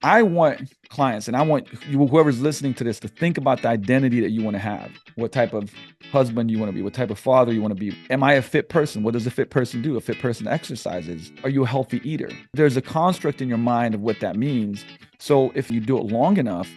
I want clients and I want you, whoever's listening to this, to think about the identity that you want to have. What type of husband you want to be, what type of father you want to be. Am I a fit person? What does a fit person do? A fit person exercises. Are you a healthy eater? There's a construct in your mind of what that means. So if you do it long enough,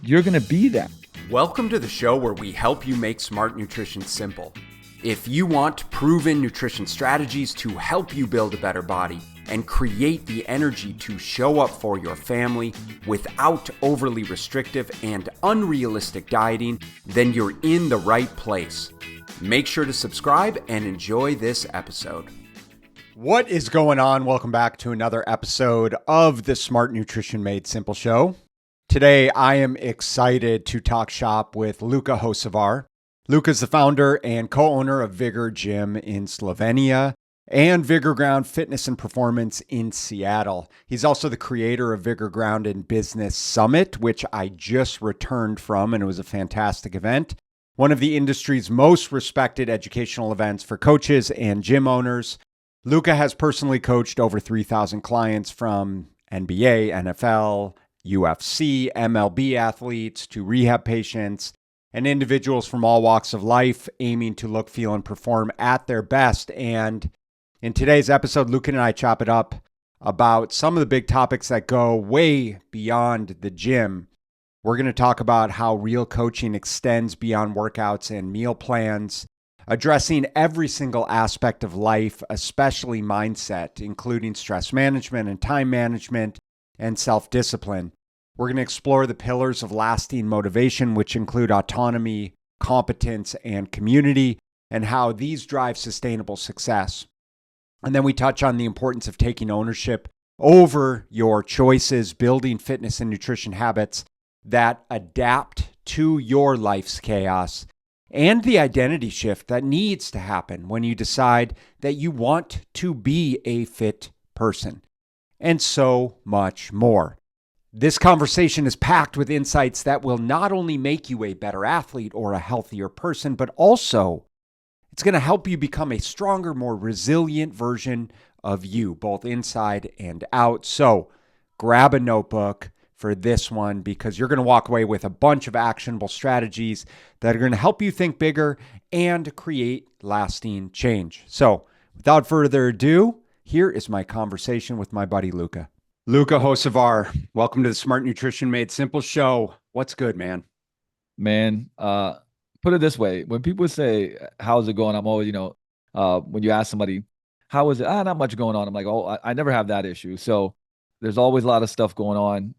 you're going to be that. Welcome to the show where we help you make smart nutrition simple. If you want proven nutrition strategies to help you build a better body and create the energy to show up for your family without overly restrictive and unrealistic dieting, then you're in the right place. Make sure to subscribe and enjoy this episode. What is going on? Welcome back to another episode of the Smart Nutrition Made Simple show. Today, I am excited to talk shop with Luka Hocevar. Luka is the founder and co-owner of Vigor Gym in Slovenia and Vigor Ground Fitness and Performance in Seattle. He's also the creator of Vigor Ground and Business Summit, which I just returned from, and it was a fantastic event. One of the industry's most respected educational events for coaches and gym owners. Luka has personally coached over 3,000 clients from NBA, NFL, UFC, MLB athletes to rehab patients and individuals from all walks of life aiming to look, feel, and perform at their best. And in today's episode, Luka and I chop it up about some of the big topics that go way beyond the gym. We're going to talk about how real coaching extends beyond workouts and meal plans, addressing every single aspect of life, especially mindset, including stress management and time management and self-discipline. We're going to explore the pillars of lasting motivation, which include autonomy, competence, and community, and how these drive sustainable success. And then we touch on the importance of taking ownership over your choices, building fitness and nutrition habits that adapt to your life's chaos, and the identity shift that needs to happen when you decide that you want to be a fit person, and so much more. This conversation is packed with insights that will not only make you a better athlete or a healthier person, but also it's going to help you become a stronger, more resilient version of you, both inside and out. So grab a notebook for this one because you're going to walk away with a bunch of actionable strategies that are going to help you think bigger and create lasting change. So without further ado, here is my conversation with my buddy Luka. Luka Hocevar, welcome to the Smart Nutrition Made Simple show. What's good, man? Man, put it this way. When people say, how's it going? I'm always, when you ask somebody, how is it? Not much going on. I'm like, oh, I never have that issue. So there's always a lot of stuff going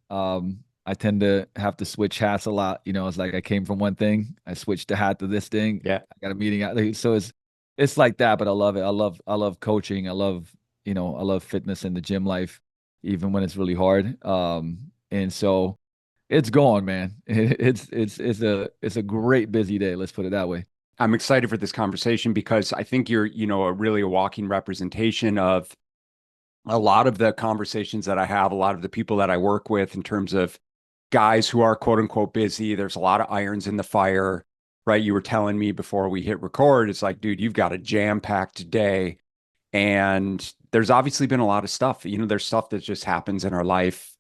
on. I tend to have to switch hats a lot. It's like I came from one thing, I switched the hat to this thing. Yeah. I got a meeting out. So it's like that, but I love it. I love coaching. I love fitness and the gym life, even when it's really hard. And so it's going, man. It's a great busy day. Let's put it that way. I'm excited for this conversation because I think you're, really a walking representation of a lot of the conversations that I have, a lot of the people that I work with in terms of guys who are quote unquote busy. There's a lot of irons in the fire, right? You were telling me before we hit record, it's like, dude, you've got a jam-packed day. And there's obviously been a lot of stuff, there's stuff that just happens in our life,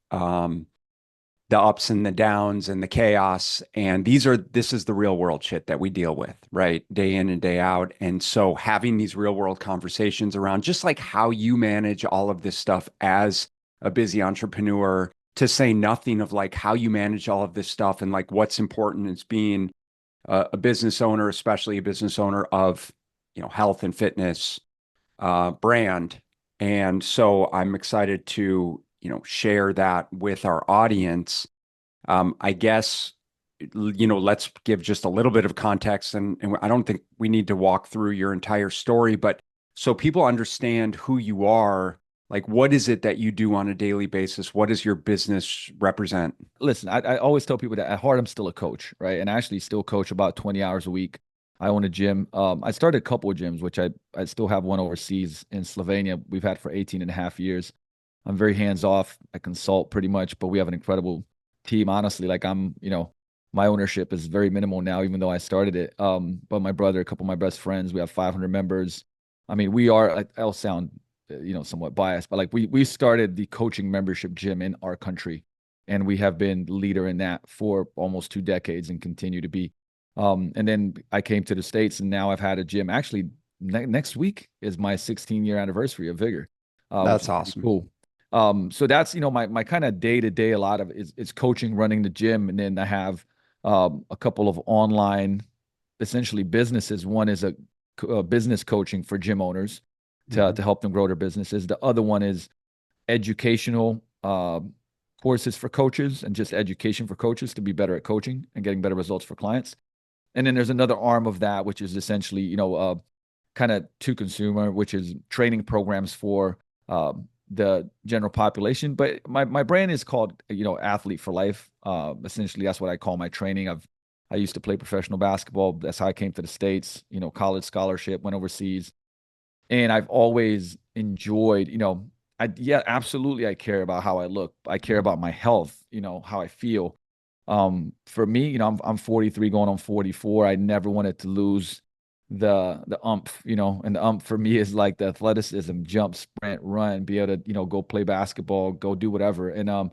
the ups and the downs and the chaos. And this is the real world shit that we deal with, right? Day in and day out. And so having these real world conversations around just like how you manage all of this stuff as a busy entrepreneur, to say nothing of like how you manage all of this stuff and like what's important is being a business owner, especially a business owner of, health and fitness, brand. And so I'm excited to, share that with our audience. I guess, let's give just a little bit of context, and I don't think we need to walk through your entire story, but so people understand who you are, like what is it that you do on a daily basis? What does your business represent? Listen, I always tell people that at heart, I'm still a coach, right? And I actually still coach about 20 hours a week. I own a gym. I started a couple of gyms, which I still have one overseas in Slovenia. We've had for 18 and a half years. I'm very hands off. I consult pretty much, but we have an incredible team. Honestly, like my ownership is very minimal now, even though I started it. But my brother, a couple of my best friends, we have 500 members. I mean, I'll sound, somewhat biased, but like we started the coaching membership gym in our country. and we have been leader in that for almost 2 decades and continue to be. And then I came to the States, and now I've had a gym. Actually, next week is my 16-year anniversary of Vigor, which That's is pretty awesome. cool. So that's, my kind of day to day. A lot of it is coaching, running the gym, and then I have a couple of online, essentially businesses. One is a business coaching for gym owners Mhm. to help them grow their businesses. The other one is educational courses for coaches and just education for coaches to be better at coaching and getting better results for clients. And then there's another arm of that, which is essentially, kind of to consumer, which is training programs for the general population. But my brand is called, Athlete for Life. Essentially, that's what I call my training. I used to play professional basketball. That's how I came to the States, college scholarship, went overseas. And I've always enjoyed, yeah, absolutely. I care about how I look. I care about my health, how I feel. For me, I'm 43 going on 44. I never wanted to lose the umph, and the umph for me is like the athleticism, jump, sprint, run, be able to, go play basketball, go do whatever. And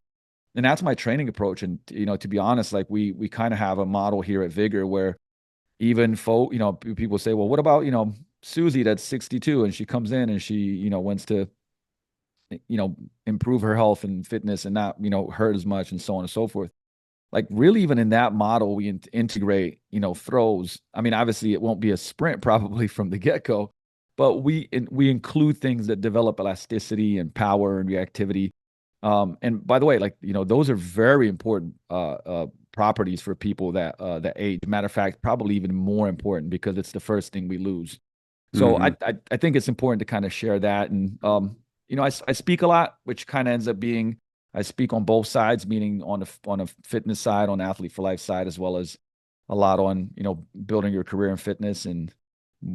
that's my training approach. And, to be honest, like we kind of have a model here at Vigor where even people say, well, what about, Susie that's 62 and she comes in and she, wants to, improve her health and fitness and not, hurt as much and so on and so forth. Like really, even in that model, we integrate, throws. I mean, obviously it won't be a sprint probably from the get-go, but we include things that develop elasticity and power and reactivity. And by the way, like, those are very important properties for people that age. Matter of fact, probably even more important because it's the first thing we lose. So I Mhm. I think it's important to kind of share that. And I speak a lot, which kind of ends up being I speak on both sides, meaning on a fitness side, on the athlete for life side, as well as a lot on building your career in fitness. And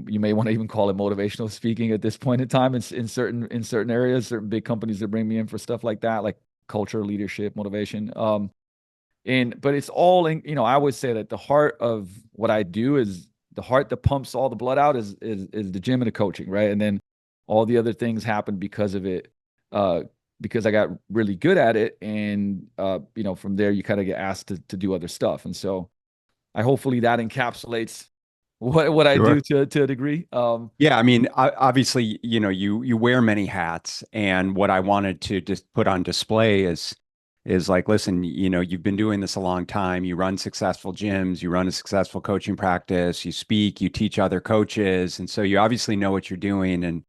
you may want to even call it motivational speaking at this point in time. It's in certain areas, certain big companies that bring me in for stuff like that, like culture, leadership, motivation. But it's all in, I always say that the heart of what I do is the heart that pumps all the blood out is the gym and the coaching, right? And then all the other things happen because of it, because I got really good at it. And from there you kind of get asked to do other stuff. And so I hopefully that encapsulates what I do Sure. to a degree. Yeah, I mean, obviously, you wear many hats, and what I wanted to just put on display is like, listen, you've been doing this a long time. You run successful gyms, you run a successful coaching practice, you speak, you teach other coaches, and so you obviously know what you're doing. And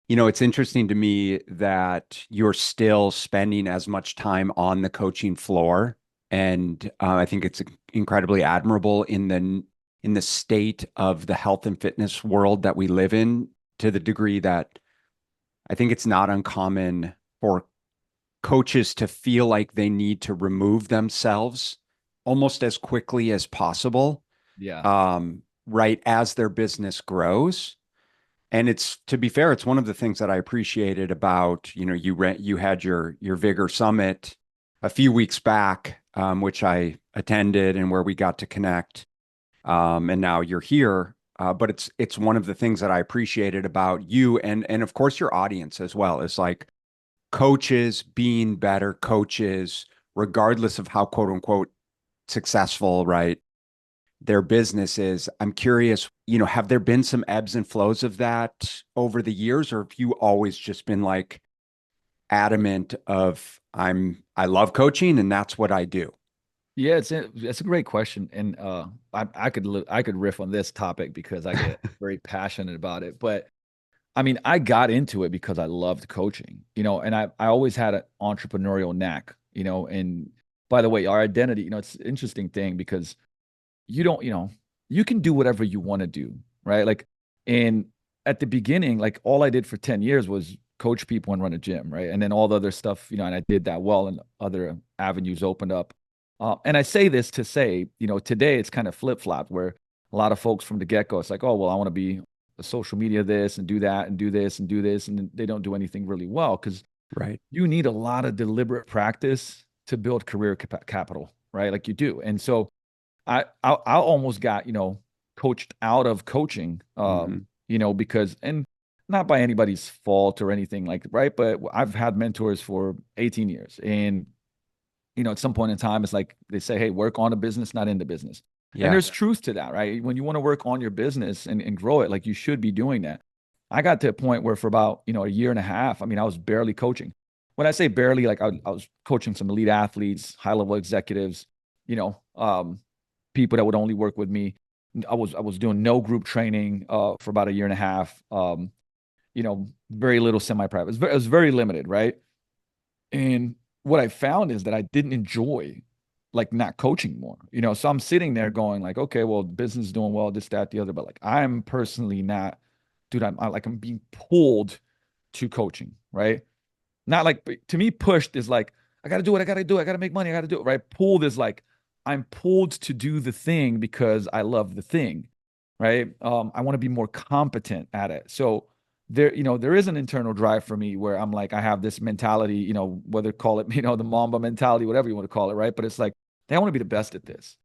it's interesting to me that you're still spending as much time on the coaching floor, and I think it's incredibly admirable in the state of the health and fitness world that we live in, to the degree that I think it's not uncommon for coaches to feel like they need to remove themselves almost as quickly as possible, Yeah. right as their business grows. And it's, to be fair, it's one of the things that I appreciated about, you had your Vigor Summit a few weeks back, which I attended and where we got to connect. And now you're here. But it's one of the things that I appreciated about you, and of course your audience as well. Is like coaches being better coaches, regardless of how quote unquote successful, right, their business is. I'm curious, have there been some ebbs and flows of that over the years, or have you always just been like adamant of I love coaching and that's what I do? Yeah, it's a great question, and I could riff on this topic because I get very passionate about it. But I mean, I got into it because I loved coaching, and I always had an entrepreneurial knack, And by the way, our identity, it's an interesting thing because you don't, you can do whatever you want to do, right? Like, and at the beginning, like all I did for 10 years was coach people and run a gym, right? And then all the other stuff, and I did that well, and other avenues opened up. And I say this to say, today it's kind of flip-flopped where a lot of folks from the get-go, it's like, oh, well, I want to be a social media this and do that and do this and do this. And then they don't do anything really well because Right. you need a lot of deliberate practice to build career capital, right? Like you do. And so I almost got, coached out of coaching, Hmm. because, and not by anybody's fault or anything like, right. But I've had mentors for 18 years, and, at some point in time, it's like they say, hey, work on a business, not in the business. And Yeah. there's truth to that, right? When you want to work on your business and grow it, like you should be doing that. I got to a point where for about, a year and a half, I mean, I was barely coaching. When I say barely, like I was coaching some elite athletes, high level executives, you know, people that would only work with me. I was doing no group training for about a year and a half. Very little semi-private. It was very limited, right? And what I found is that I didn't enjoy like not coaching more. So I'm sitting there going like, okay, well, business is doing well, this, that, the other, but like I'm personally not, dude, I'm being pulled to coaching, right? Not like to me, pushed is like, I gotta do it, I gotta do it, I gotta make money, I gotta do it, right? Pulled is like I'm pulled to do the thing because I love the thing, right? I want to be more competent at it. So there is an internal drive for me where I'm like, I have this mentality, whether call it, the Mamba mentality, whatever you want to call it, right? But it's like, they want to be the best at this,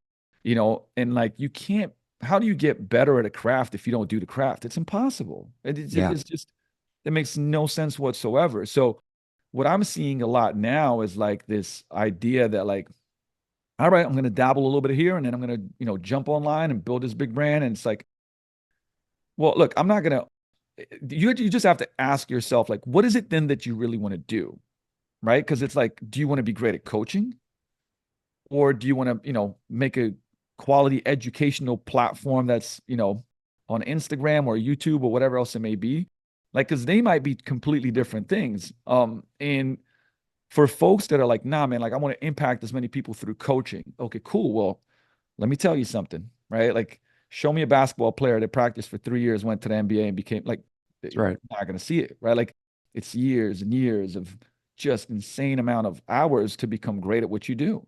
and like you can't, how do you get better at a craft if you don't do the craft? It's impossible. Yeah. It's just, it makes no sense whatsoever. So what I'm seeing a lot now is like this idea that like, all right, I'm going to dabble a little bit here and then I'm going to, jump online and build this big brand. And it's like, well, look, I'm not going to, you just have to ask yourself, like, what is it then that you really want to do? Right. Because it's like, do you want to be great at coaching? Or do you want to, make a quality educational platform that's, on Instagram or YouTube or whatever else it may be? Like, because they might be completely different things. And for folks that are like, nah, man, like I want to impact as many people through coaching. Okay, cool. Well, let me tell you something, right? Like, show me a basketball player that practiced for 3 years, went to the NBA and became like, That's you're right. not going to see it, right? Like, it's years and years of just insane amount of hours to become great at what you do.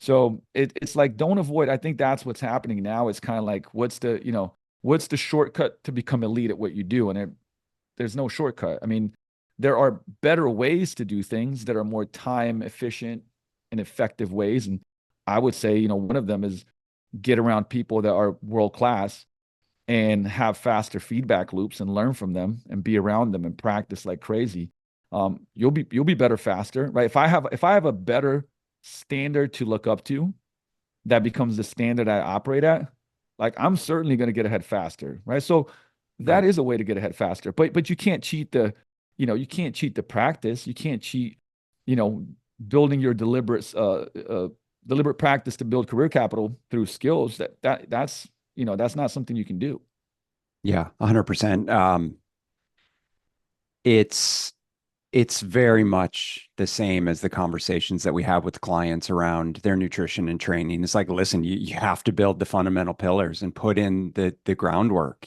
So it's like, don't avoid. I think that's what's happening now. It's kind of like, what's the shortcut to become elite at what you do? And there's no shortcut. I mean, there are better ways to do things that are more time efficient and effective ways. And I would say, one of them is get around people that are world class and have faster feedback loops and learn from them and be around them and practice like crazy. You'll be better faster, right? If I have a better standard to look up to that becomes the standard I operate at, like I'm certainly going to get ahead faster, right? So that Right. is a way to get ahead faster. But you can't cheat you can't cheat the practice. You can't cheat, you know, building your deliberate practice to build career capital through skills. That's not something you can do. Yeah, 100%. It's it's very much the same as the conversations that we have with clients around their nutrition and training. It's like, listen, you have to build the fundamental pillars and put in the groundwork,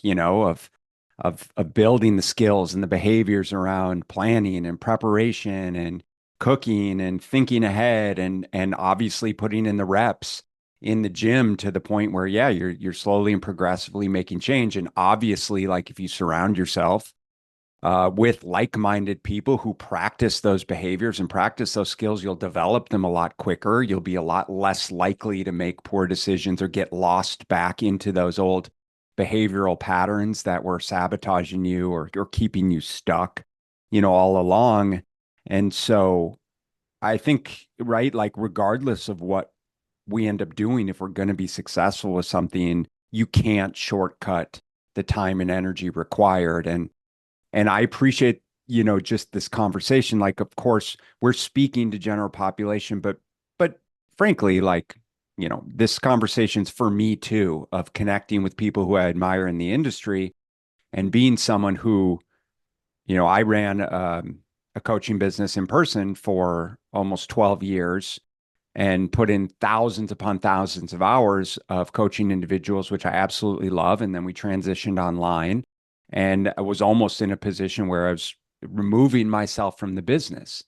of building the skills and the behaviors around planning and preparation and cooking and thinking ahead and obviously putting in the reps in the gym to the point where, yeah, you're slowly and progressively making change. And obviously, like if you surround yourself with like-minded people who practice those behaviors and practice those skills, you'll develop them a lot quicker. You'll be a lot less likely to make poor decisions or get lost back into those old behavioral patterns that were sabotaging you or keeping you stuck, all along. And so I think, right, like regardless of what we end up doing, if we're going to be successful with something, you can't shortcut the time and energy required. And I appreciate, just this conversation. Like, of course, we're speaking to general population, but frankly, like, this conversation's for me too, of connecting with people who I admire in the industry and being someone who, I ran a coaching business in person for almost 12 years and put in thousands upon thousands of hours of coaching individuals, which I absolutely love. And then we transitioned online. And I was almost in a position where I was removing myself from the business.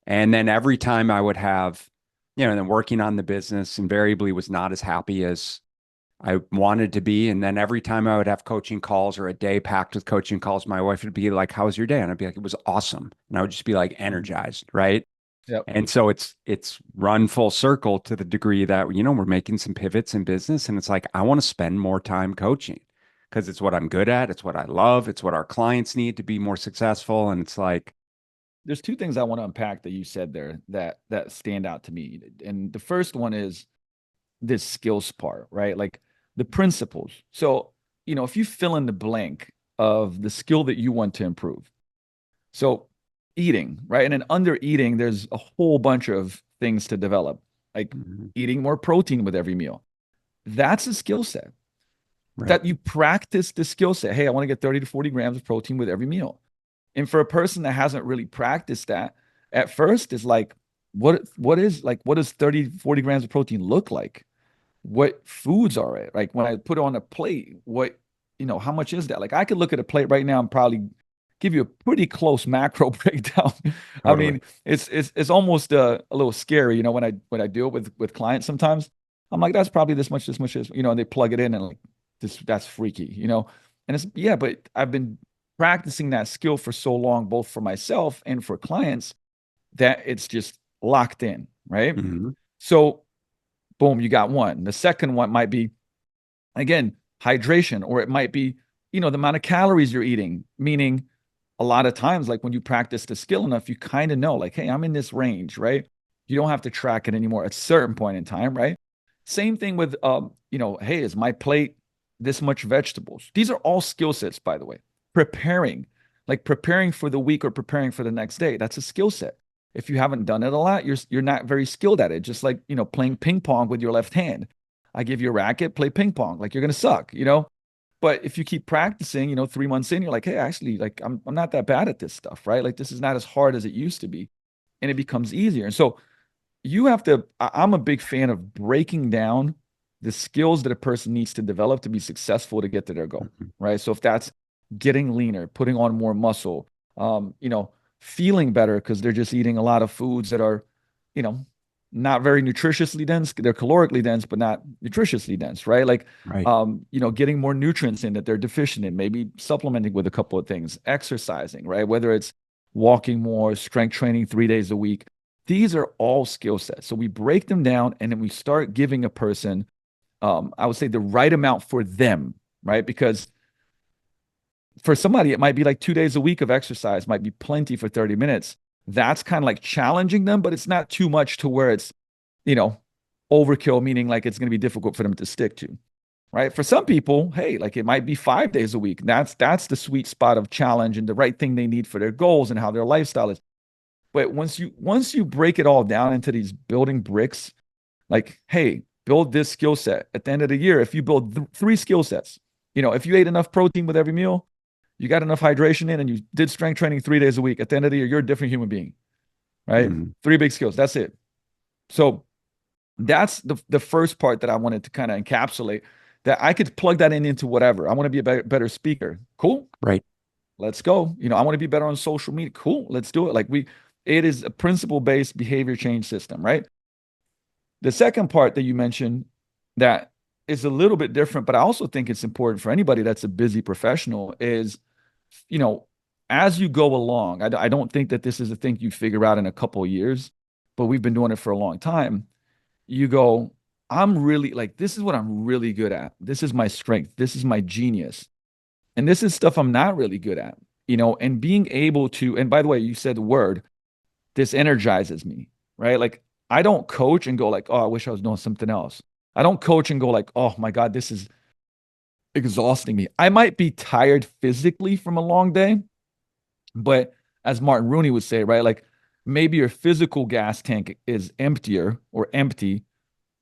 And then every time I would have, and then working on the business invariably was not as happy as I wanted to be. And then every time I would have coaching calls or a day packed with coaching calls, my wife would be like, "How was your day?" And I'd be like, "It was awesome." And I would just be like energized, right? Yep. And so it's run full circle to the degree that, we're making some pivots in business. And it's like, I want to spend more time coaching because it's what I'm good at. It's what I love. It's what our clients need to be more successful. And it's like, there's two things I want to unpack that you said there that stand out to me. And the first one is this skills part, right? Like the principles. So, if you fill in the blank of the skill that you want to improve. So, eating, right? And then under eating, there's a whole bunch of things to develop, like Mhm. eating more protein with every meal. That's a skill set Right. that you practice the skill set. Hey, I want to get 30 to 40 grams of protein with every meal. And for a person that hasn't really practiced that, at first it's like, what does 30, 40 grams of protein look like? What foods are it? Like when I put it on a plate, how much is that? Like I could look at a plate right now and probably give you a pretty close macro breakdown. I Totally. mean, it's almost a little scary, when I deal with clients sometimes. I'm like, that's probably this much is, and they plug it in and like that's freaky. And it's yeah, but I've been practicing that skill for so long, both for myself and for clients, that it's just locked in, right? Hmm. So boom, you got one. The second one might be, again, hydration, or it might be, the amount of calories you're eating, meaning a lot of times, like when you practice the skill enough, you kind of know, like, hey, I'm in this range, right? You don't have to track it anymore at a certain point in time, right? Same thing with, hey, is my plate this much vegetables? These are all skill sets, by the way. Preparing, like preparing for the week or preparing for the next day, that's a skill set. If you haven't done it a lot, you're not very skilled at it. Just like, playing ping pong with your left hand. I give you a racket, play ping pong. Like you're gonna suck. But if you keep practicing, 3 months in, you're like, hey, actually, like I'm not that bad at this stuff, right? Like this is not as hard as it used to be, and it becomes easier. And so you have to. I'm a big fan of breaking down the skills that a person needs to develop to be successful to get to their goal, Hmm. right? So if that's getting leaner, putting on more muscle, feeling better because they're just eating a lot of foods that are, you know, not very nutritiously dense. They're calorically dense, but not nutritiously dense, right? Like, Right. getting more nutrients in that they're deficient in, maybe supplementing with a couple of things, exercising, right? Whether it's walking more, strength training 3 days a week. These are all skill sets. So we break them down and then we start giving a person, I would say, the right amount for them, right? Because for somebody, it might be like 2 days a week of exercise, might be plenty for 30 minutes. That's kind of like challenging them, but it's not too much to where it's, you know, overkill, meaning like it's going to be difficult for them to stick to. Right. For some people, hey, like it might be 5 days a week. That's the sweet spot of challenge and the right thing they need for their goals and how their lifestyle is. But once you break it all down into these building bricks, like, hey, build this skill set. At the end of the year, if you build three skill sets, if you ate enough protein with every meal, you got enough hydration in, and you did strength training 3 days a week, at the end of the year, you're a different human being, right? Hmm. Three big skills. That's it. So that's the first part that I wanted to kind of encapsulate, that I could plug that into whatever. I want to be a better speaker. Cool. Right. Let's go. I want to be better on social media. Cool. Let's do it. It is a principle based behavior change system, right? The second part that you mentioned that is a little bit different, but I also think it's important for anybody that's a busy professional is, you know, as you go along, I don't think that this is a thing you figure out in a couple of years, but we've been doing it for a long time. You go, I'm really like, this is what I'm really good at. This is my strength. This is my genius. And this is stuff I'm not really good at, and being able to, and by the way, you said the word, this energizes me, right? Like I don't coach and go like, oh, I wish I was doing something else. I don't coach and go like, oh my God, this is exhausting me. I might be tired physically from a long day, but as Martin Rooney would say, right? Like maybe your physical gas tank is emptier or empty,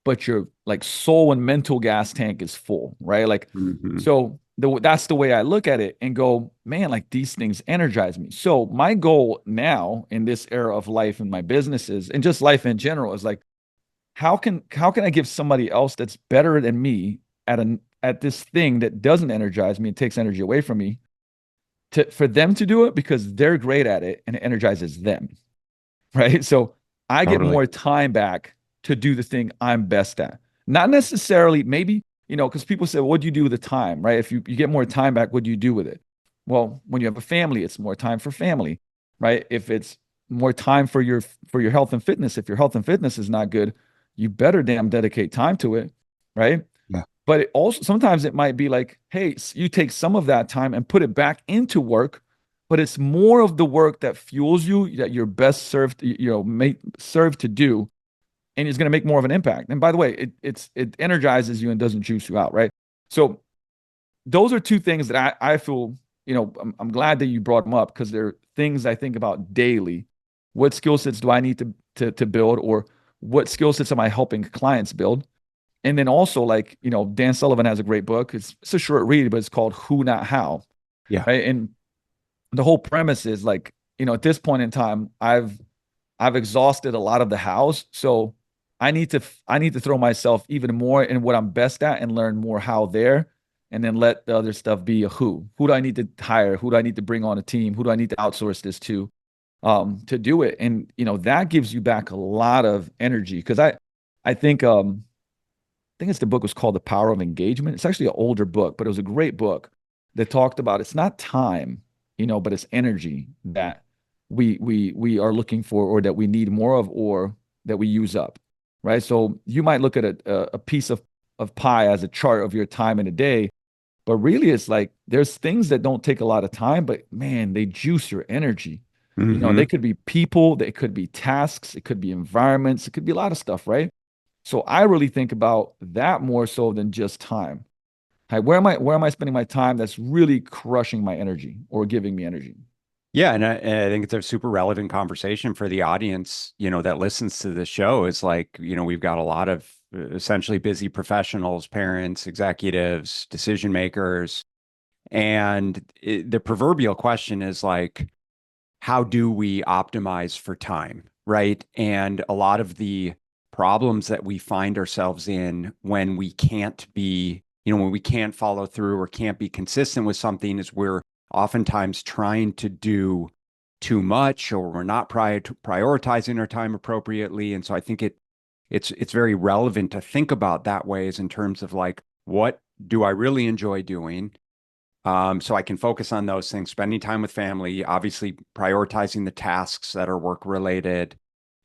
but your like soul and mental gas tank is full, right? Like, Hmm. so that's the way I look at it and go, man, like these things energize me. So my goal now in this era of life and my businesses and just life in general is like, how can I give somebody else that's better than me at this thing that doesn't energize me and takes energy away from me for them to do it because they're great at it and it energizes them. Right. So I get Totally. more time back to do the thing I'm best at. Not necessarily, maybe, because people say, well, what do you do with the time? Right. If you get more time back, what do you do with it? Well, when you have a family, it's more time for family, right? If it's more time for your health and fitness, if your health and fitness is not good, you better damn dedicate time to it, right? Yeah. But sometimes it might be like, hey, you take some of that time and put it back into work, but it's more of the work that fuels you that you're best served, served to do, and it's going to make more of an impact. And by the way, it energizes you and doesn't juice you out, right? So those are two things that I feel, I'm glad that you brought them up because they're things I think about daily. What skill sets do I need to build, or what skill sets am I helping clients build? And then also, like, Dan Sullivan has a great book. It's a short read, but it's called Who Not How. Yeah. Right. And the whole premise is like, at this point in time, I've exhausted a lot of the hows. So I need to throw myself even more in what I'm best at and learn more how there, and then let the other stuff be a who. Who do I need to hire? Who do I need to bring on a team? Who do I need to outsource this to do it? And that gives you back a lot of energy. Because I think it's the book was called The Power of Engagement. It's actually an older book, but it was a great book that talked about it's not time, but it's energy that we are looking for, or that we need more of, or that we use up. Right. So you might look at a piece of pie as a chart of your time in a day, but really it's like there's things that don't take a lot of time, but man, they juice your energy. Mm-hmm. They could be people, they could be tasks, it could be environments, it could be a lot of stuff, right? So I really think about that more so than just time. Like, where am I spending my time that's really crushing my energy or giving me energy? Yeah, and I think it's a super relevant conversation for the audience, that listens to the show. Is like, we've got a lot of essentially busy professionals, parents, executives, decision makers, and the proverbial question is like, how do we optimize for time, right? And a lot of the problems that we find ourselves in when we can't be, when we can't follow through or can't be consistent with something is we're oftentimes trying to do too much, or we're not prioritizing our time appropriately. And so I think it's very relevant to think about that way, as in terms of like, what do I really enjoy doing? So I can focus on those things, spending time with family, obviously prioritizing the tasks that are work related.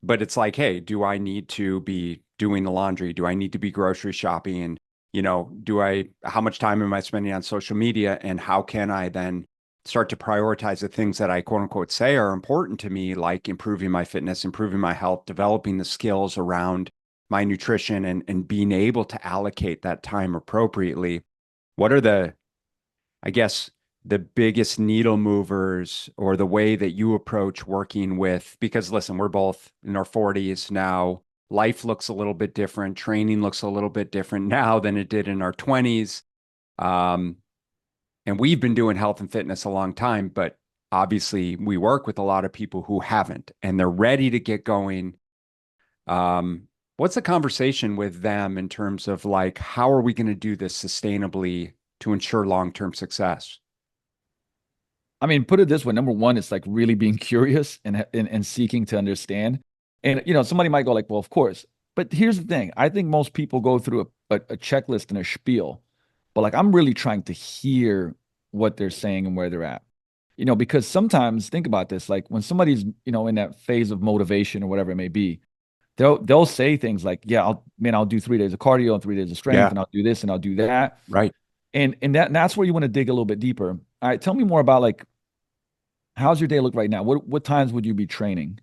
But it's like, hey, do I need to be doing the laundry? Do I need to be grocery shopping? How much time am I spending on social media? And how can I then start to prioritize the things that I quote unquote say are important to me, like improving my fitness, improving my health, developing the skills around my nutrition, and being able to allocate that time appropriately. What are I guess, the biggest needle movers, or the way that you approach working with, because listen, we're both in our 40s now. Life looks a little bit different. Training looks a little bit different now than it did in our 20s. Um, and we've been doing health and fitness a long time, but obviously we work with a lot of people who haven't, and they're ready to get going. What's the conversation with them in terms of like, how are we going to do this sustainably to ensure long-term success? I mean, put it this way. Number one, it's like really being curious and seeking to understand. And somebody might go like, well, of course. But here's the thing. I think most people go through a checklist and a spiel, but like I'm really trying to hear what they're saying and where they're at. Because sometimes think about this, like when somebody's, in that phase of motivation or whatever it may be, they'll say things like, yeah, I'll do 3 days of cardio and 3 days of strength, Yeah, and I'll do this and I'll do that. right. And that's where you want to dig a little bit deeper. All right, tell me more about like how's your day look right now? What times would you be training?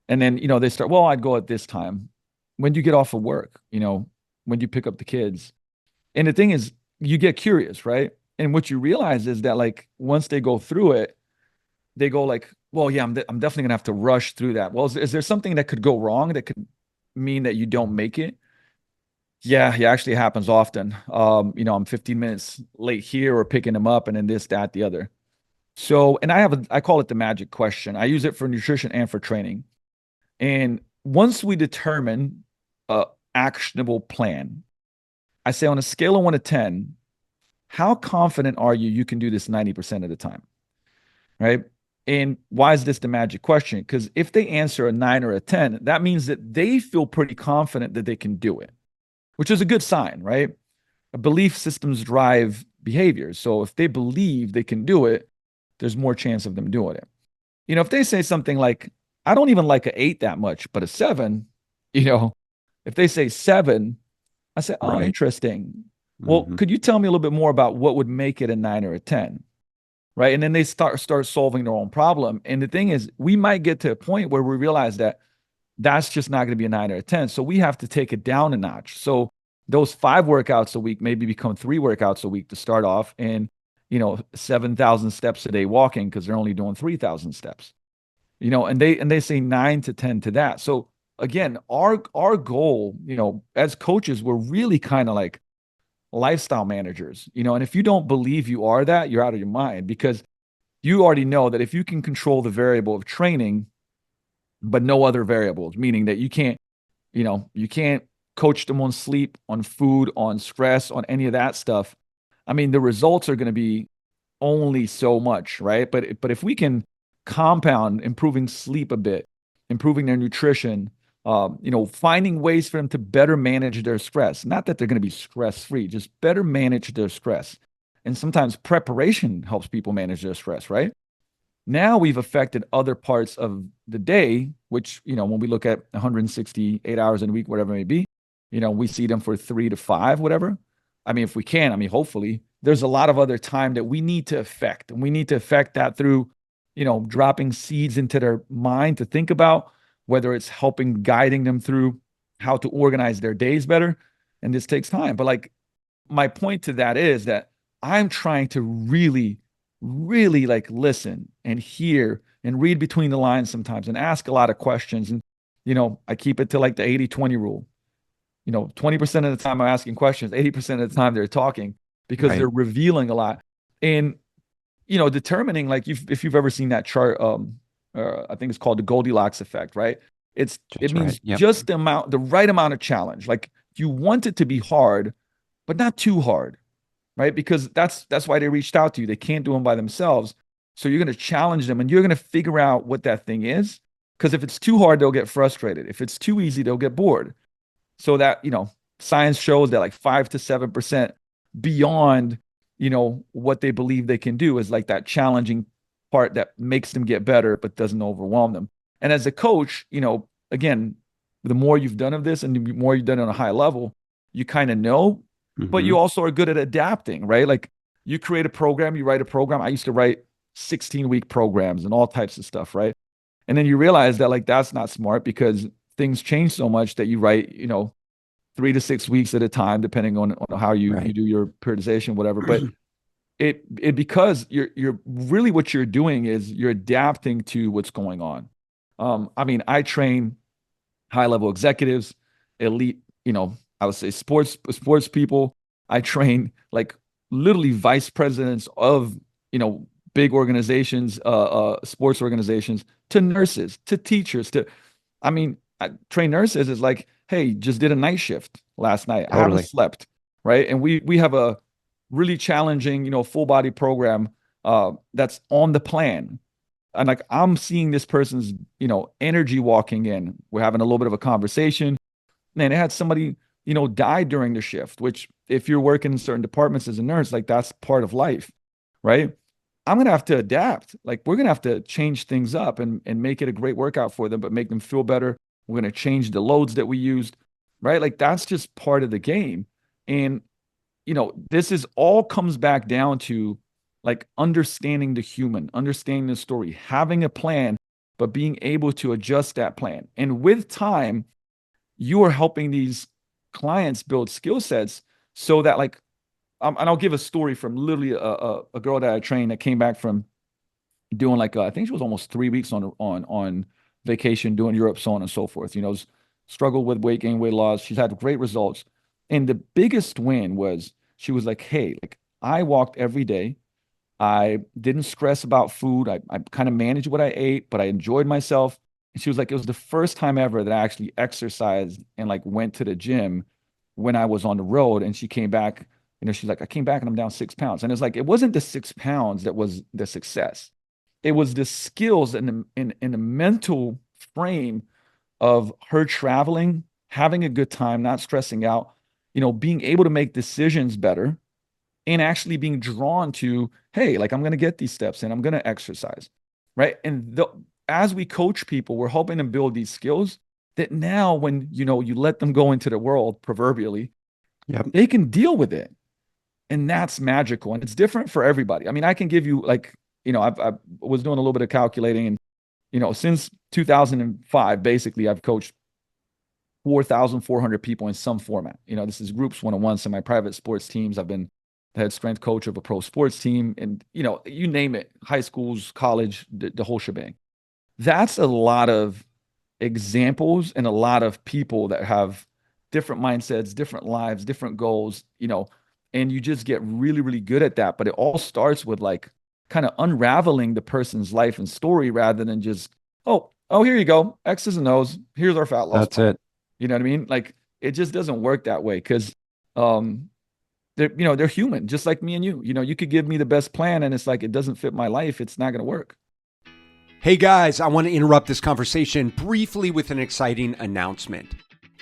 And then, they start, well, I'd go at this time. When do you get off of work? When do you pick up the kids? And the thing is, you get curious, right? And what you realize is that like once they go through it, they go like, well, yeah, I'm definitely gonna have to rush through that. Well, is there something that could go wrong that could mean that you don't make it? Yeah, actually happens often. I'm 15 minutes late here or picking them up, and then this, that, the other. So, and I call it the magic question. I use it for nutrition and for training. And once we determine a actionable plan, I say on a scale of 1 to 10, how confident are you can do this 90% of the time? Right. And why is this the magic question? Because if they answer a 9 or a 10, that means that they feel pretty confident that they can do it, which is a good sign, right? Belief systems drive behaviors. So if they believe they can do it, there's more chance of them doing it. If they say something like, I don't even like a 8 that much, but a 7, you know, if they say 7, I say, oh, Right. interesting. Well, Hmm. could you tell me a little bit more about what would make it a 9 or a 10? right? And then they start solving their own problem. And the thing is, we might get to a point where we realize that that's just not going to be a 9 or a 10. So we have to take it down a notch. So those 5 workouts a week maybe become 3 workouts a week to start off, and 7,000 steps a day walking because they're only doing 3,000 steps. And they say 9 to 10 to that. So again, our goal, as coaches, we're really kind of like lifestyle managers, and if you don't believe you are that, you're out of your mind, because you already know that if you can control the variable of training, but no other variables, meaning that you can't coach them on sleep, on food, on stress, on any of that stuff. I mean, the results are going to be only so much, right? But if we can compound improving sleep a bit, improving their nutrition, finding ways for them to better manage their stress. Not that they're going to be stress free, just better manage their stress. And sometimes preparation helps people manage their stress, right? Now we've affected other parts of the day, which, when we look at 168 hours in a week, whatever it may be, we see them for 3 to 5, whatever. I mean, if we can, hopefully there's a lot of other time that we need to affect, and we need to affect that through, dropping seeds into their mind to think about, whether it's helping guiding them through how to organize their days better. And this takes time. But like, my point to that is that I'm trying to really, really like listen and hear and read between the lines sometimes and ask a lot of questions. And, I keep it to like the 80-20 rule. 20% of the time I'm asking questions, 80% of the time they're talking, because Right. they're revealing a lot. And, determining, like, if you've ever seen that chart, I think it's called the Goldilocks effect, right? It That's right. means Yep. just the right amount of challenge. Like, you want it to be hard, but not too hard, right? Because that's why they reached out to you. They can't do them by themselves. So you're going to challenge them, and you're going to figure out what that thing is. Because if it's too hard, they'll get frustrated. If it's too easy, they'll get bored. So that, science shows that like 5 to 7% beyond, what they believe they can do is like that challenging part that makes them get better, but doesn't overwhelm them. And as a coach, again, the more you've done of this and the more you've done it on a high level, you kind of know, but you Mhm. also are good at adapting, right? Like, you create a program, you write a program. I used to write 16-week programs and all types of stuff, right? And then you realize that like that's not smart, because things change so much that you write, 3 to 6 weeks at a time, depending on how you Right. do your periodization, whatever. But it because you're really, what you're doing is you're adapting to what's going on. I mean, I train high level executives, elite, I would say sports people. I train like literally vice presidents of, big organizations, sports organizations, to nurses, to teachers, to, I mean, I train nurses is like, hey, just did a night shift last night. I haven't Totally. slept, right? And we have a really challenging, full body program that's on the plan. And like, I'm seeing this person's, energy walking in. We're having a little bit of a conversation. Man, it had somebody, die during the shift, which, if you're working in certain departments as a nurse, like, that's part of life, right? I'm gonna have to adapt. Like, we're gonna have to change things up and make it a great workout for them, but make them feel better. We're gonna change the loads that we used, right? Like, that's just part of the game. And this is all comes back down to like understanding the human, understanding the story, having a plan, but being able to adjust that plan. And with time, you are helping these clients build skill sets so that, like, and I'll give a story from literally a girl that I trained that came back from doing like I think she was almost 3 weeks on vacation, doing Europe, so on and so forth. Struggled with weight gain, weight loss. She's had great results, and the biggest win was she was like, "Hey, like, I walked every day. I didn't stress about food. I kind of managed what I ate, but I enjoyed myself." And she was like, "It was the first time ever that I actually exercised and like went to the gym when I was on the road." And she came back. She's like, "I came back and I'm down 6 pounds." And it's like, it wasn't the 6 pounds that was the success. It was the skills and the mental frame of her traveling, having a good time, not stressing out, being able to make decisions better, and actually being drawn to, hey, like, I'm going to get these steps and I'm going to exercise, right? And as we coach people, we're helping them build these skills that now, when you let them go into the world, proverbially, Yep. they can deal with it. And that's magical, and it's different for everybody. I mean, I can give you like I was doing a little bit of calculating, and since 2005, basically, I've coached 4,400 people in some format. This is groups, one-on-one, semi-private sports teams. I've been the head strength coach of a pro sports team, and you name it, high schools, college, the whole shebang. That's a lot of examples and a lot of people that have different mindsets, different lives, different goals, and you just get really, really good at that. But it all starts with like kind of unraveling the person's life and story rather than just, oh, here you go, X's and O's. Here's our fat loss That's plan. it. You know what I mean? Like it just doesn't work that way because they're human, just like me and you. You could give me the best plan and it's like it doesn't fit my life. It's not going to work. Hey guys, I want to interrupt this conversation briefly with an exciting announcement.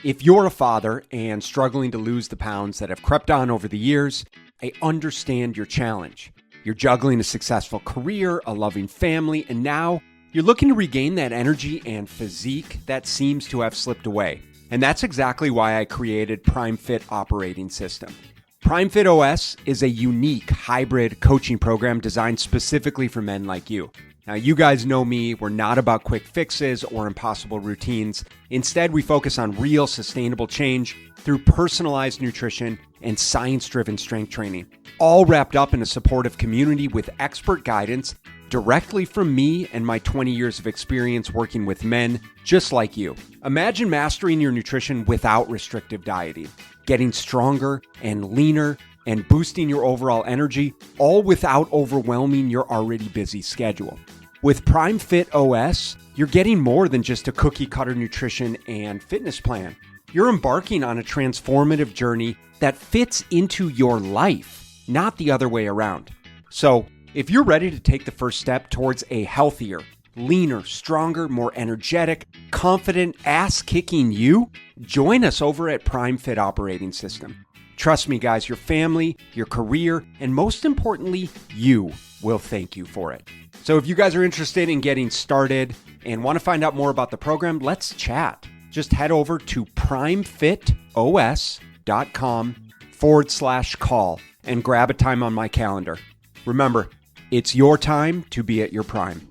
If you're a father and struggling to lose the pounds that have crept on over the years, I understand your challenge. You're juggling a successful career, a loving family, and now you're looking to regain that energy and physique that seems to have slipped away. And that's exactly why I created Prime Fit Operating System. Prime Fit OS is a unique hybrid coaching program designed specifically for men like you. Now, you guys know me, we're not about quick fixes or impossible routines. Instead, we focus on real sustainable change through personalized nutrition and science-driven strength training, all wrapped up in a supportive community with expert guidance directly from me and my 20 years of experience working with men just like you. Imagine mastering your nutrition without restrictive dieting, getting stronger and leaner, and boosting your overall energy, all without overwhelming your already busy schedule. With Prime Fit OS, you're getting more than just a cookie cutter nutrition and fitness plan. You're embarking on a transformative journey that fits into your life, not the other way around. So, if you're ready to take the first step towards a healthier, leaner, stronger, more energetic, confident, ass-kicking you, join us over at Prime Fit Operating System. Trust me, guys, your family, your career, and most importantly, you will thank you for it. So if you guys are interested in getting started and want to find out more about the program, let's chat. Just head over to primefitos.com/call and grab a time on my calendar. Remember, it's your time to be at your prime.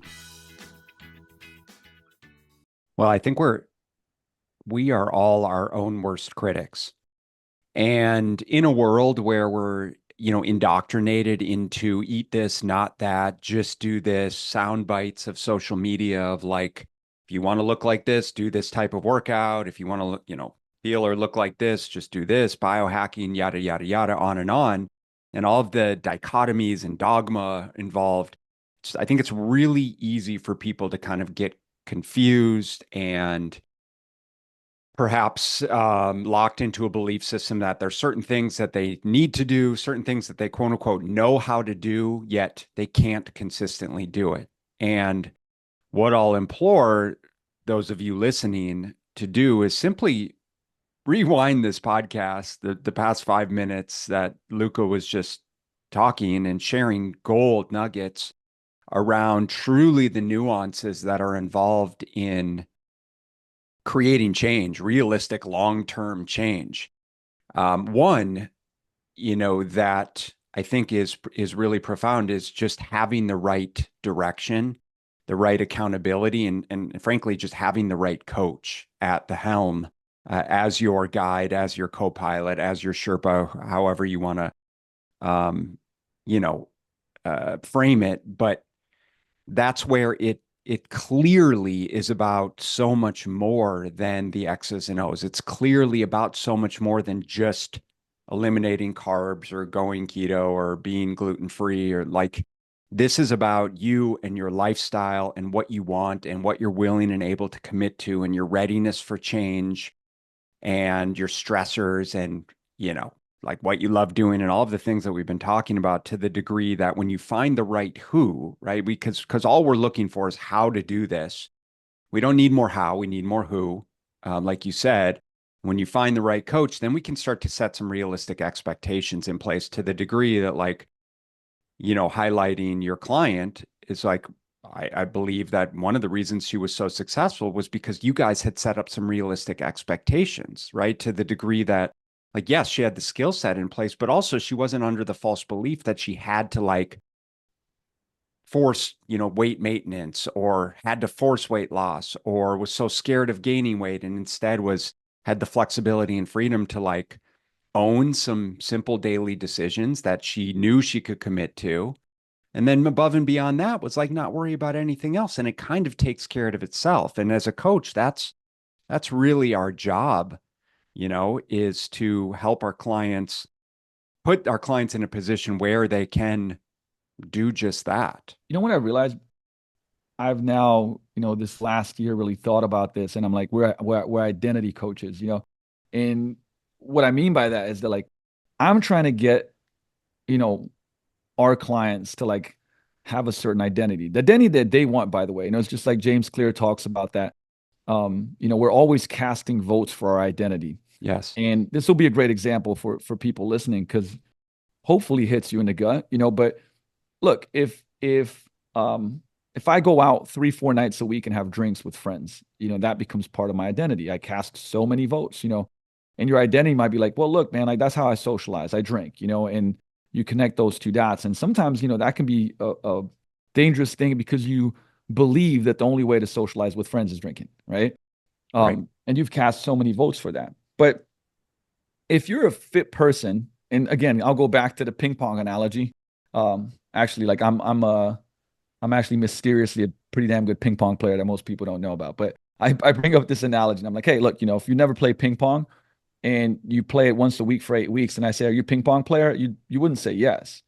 Well, I think we are all our own worst critics. And in a world where we're, indoctrinated into eat this, not that, just do this, sound bites of social media of like, if you want to look like this, do this type of workout. If you want to, feel or look like this, just do this, biohacking, yada, yada, yada, on. And all of the dichotomies and dogma involved. I think it's really easy for people to kind of get confused and perhaps locked into a belief system that there's certain things that they need to do, certain things that they quote unquote know how to do, yet they can't consistently do it. And what I'll implore those of you listening to do is simply rewind this podcast, the past 5 minutes that Luka was just talking and sharing gold nuggets around truly the nuances that are involved in creating change, realistic long-term change. One, that I think is really profound is just having the right direction, the right accountability, and frankly, just having the right coach at the helm as your guide, as your co-pilot, as your Sherpa, however you want to, frame it. But that's where it clearly is about so much more than the X's and O's. It's clearly about so much more than just eliminating carbs or going keto or being gluten-free, or like, this is about you and your lifestyle and what you want and what you're willing and able to commit to and your readiness for change and your stressors and, like what you love doing and all of the things that we've been talking about, to the degree that when you find the right who, right? Because all we're looking for is how to do this. We don't need more how, we need more who. Like you said, when you find the right coach, then we can start to set some realistic expectations in place, to the degree that, like, highlighting your client is like, I believe that one of the reasons she was so successful was because you guys had set up some realistic expectations, right? To the degree that, like, yes, she had the skill set in place, but also she wasn't under the false belief that she had to, like, forced, weight maintenance, or had to force weight loss, or was so scared of gaining weight and instead had the flexibility and freedom to like own some simple daily decisions that she knew she could commit to. And then above and beyond that was like not worry about anything else. And it kind of takes care of itself. And as a coach, that's really our job, is to help our clients, put our clients in a position where they can do just that. You know what I realized? I've now, this last year really thought about this, and I'm like, we're identity coaches, and what I mean by that is that like I'm trying to get, you know, our clients to like have a certain identity, the identity that they want, by the way. It's just like James Clear talks about that. We're always casting votes for our identity. Yes. And this will be a great example for people listening, because hopefully it hits you in the gut, but look, if I go out 3-4 nights a week and have drinks with friends, that becomes part of my identity. I cast so many votes, and your identity might be like, well, look, man, like that's how I socialize. I drink, and you connect those two dots. And sometimes, that can be a dangerous thing because you believe that the only way to socialize with friends is drinking, right? Right. And you've cast so many votes for that. But if you're a fit person, and again, I'll go back to the ping pong analogy. Actually, like I'm actually mysteriously a pretty damn good ping pong player that most people don't know about. But I bring up this analogy and I'm like, hey, look, if you never play ping pong and you play it once a week for 8 weeks, and I say, are you a ping pong player? You wouldn't say yes,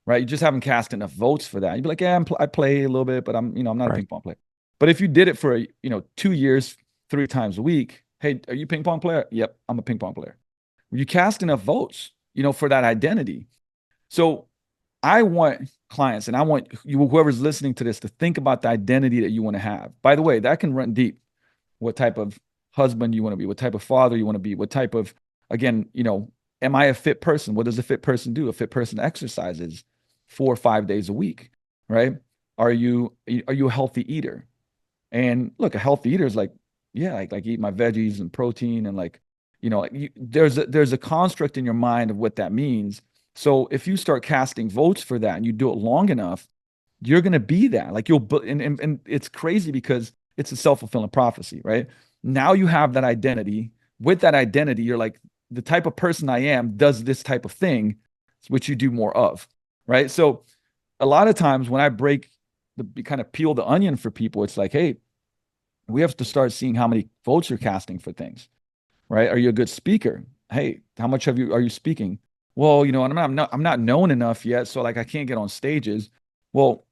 right? You just haven't cast enough votes for that. You'd be like, yeah, I play a little bit, but I'm not a ping pong player. But if you did it for 2 years, 3 times a week, hey, are you a ping pong player? Yep, I'm a ping pong player. You cast enough votes, for that identity. So I want clients, and I want whoever's listening to this, to think about the identity that you want to have. By the way, that can run deep. What type of husband you want to be, what type of father you want to be, what type of, again, am I a fit person? What does a fit person do? A fit person exercises 4 or 5 days a week, right? Are you a healthy eater? And look, a healthy eater is like, yeah, like eat my veggies and protein, and like, there's a construct in your mind of what that means. So if you start casting votes for that and you do it long enough, you're going to be that. Like and it's crazy because it's a self-fulfilling prophecy, right? Now you have that identity. With that identity, you're like, the type of person I am does this type of thing, which you do more of, right? So a lot of times when I kind of peel the onion for people, it's like, hey, we have to start seeing how many votes you're casting for things, right? Are you a good speaker? Hey, how much are you speaking? Well, and I'm not known enough yet, so like I can't get on stages. Well,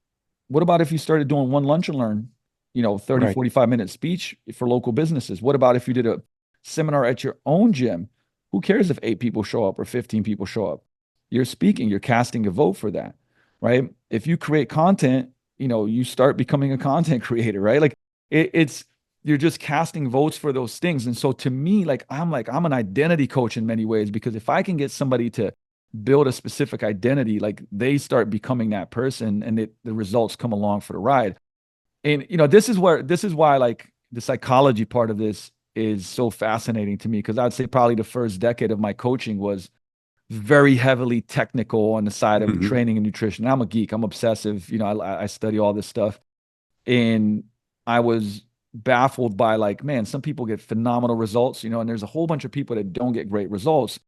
what about if you started doing one lunch and learn, 30, 45-minute speech for local businesses? What about if you did a seminar at your own gym? Who cares if 8 people show up or 15 people show up? You're speaking, you're casting a vote for that, right? If you create content, you start becoming a content creator, right? Like you're just casting votes for those things. And so to me, I'm an identity coach in many ways, because if I can get somebody to build a specific identity, like they start becoming that person, and the results come along for the ride. And, this is why like the psychology part of this is so fascinating to me, because I'd say probably the first decade of my coaching was very heavily technical on the side of training and nutrition. I'm a geek. I'm obsessive. I study all this stuff. And I was baffled by like, man, some people get phenomenal results, and there's a whole bunch of people that don't get great results.